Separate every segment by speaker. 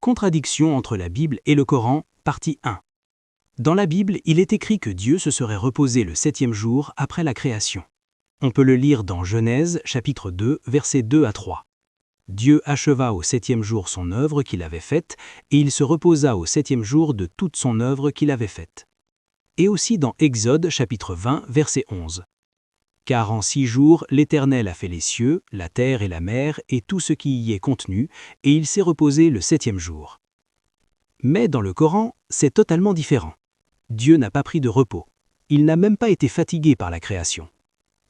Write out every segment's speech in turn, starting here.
Speaker 1: contradiction entre la Bible et le Coran, partie 1. Dans la Bible, il est écrit que Dieu se serait reposé le 7e jour après la création. On peut le lire dans Genèse, chapitre 2, versets 2 à 3. Dieu acheva au 7e jour son œuvre qu'il avait faite, et il se reposa au 7e jour de toute son œuvre qu'il avait faite. Et aussi dans Exode, chapitre 20, verset 11. Car en 6 jours, l'Éternel a fait les cieux, la terre et la mer, et tout ce qui y est contenu, et il s'est reposé le 7e jour. Mais dans le Coran, c'est totalement différent. Dieu n'a pas pris de repos. Il n'a même pas été fatigué par la création.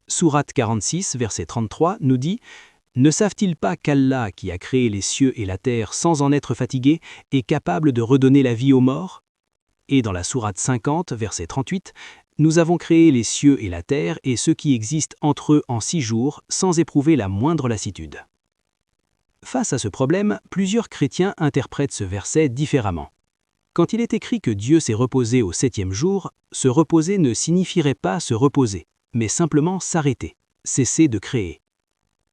Speaker 1: Sourate 46, verset 33, nous dit « Ne savent-ils pas qu'Allah, qui a créé les cieux et la terre sans en être fatigué, est capable de redonner la vie aux morts ?» Et dans la Sourate 50, verset 38, « Nous avons créé les cieux et la terre et ce qui existe entre eux en 6 jours, sans éprouver la moindre lassitude. » Face à ce problème, plusieurs chrétiens interprètent ce verset différemment. Quand il est écrit que Dieu s'est reposé au 7e jour, se reposer ne signifierait pas se reposer, mais simplement s'arrêter, cesser de créer.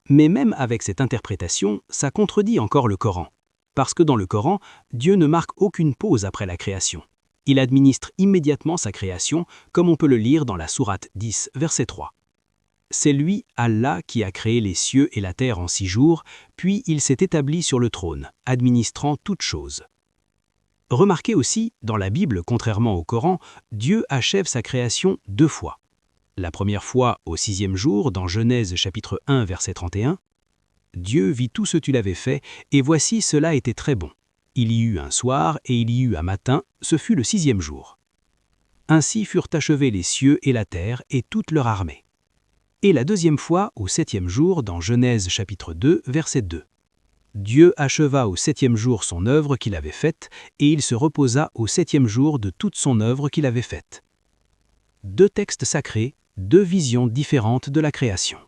Speaker 1: Mais même avec cette interprétation, ça contredit encore le Coran. Parce que dans le Coran, Dieu ne marque aucune pause après la création. Il administre immédiatement sa création, comme on peut le lire dans la Sourate 10, verset 3. C'est lui, Allah, qui a créé les cieux et la terre en 6 jours, puis il s'est établi sur le trône, administrant toutes choses. Remarquez aussi, dans la Bible, contrairement au Coran, Dieu achève sa création 2 fois. La première fois au 6e jour, dans Genèse chapitre 1, verset 31. Dieu vit tout ce qu'il avait fait, et voici cela était très bon. Il y eut un soir et il y eut un matin, ce fut le 6e jour. Ainsi furent achevés les cieux et la terre et toute leur armée. Et la deuxième fois, au 7e jour, dans Genèse chapitre 2, verset 2. Dieu acheva au 7e jour son œuvre qu'il avait faite, et il se reposa au 7e jour de toute son œuvre qu'il avait faite. 2 textes sacrés, 2 visions différentes de la création.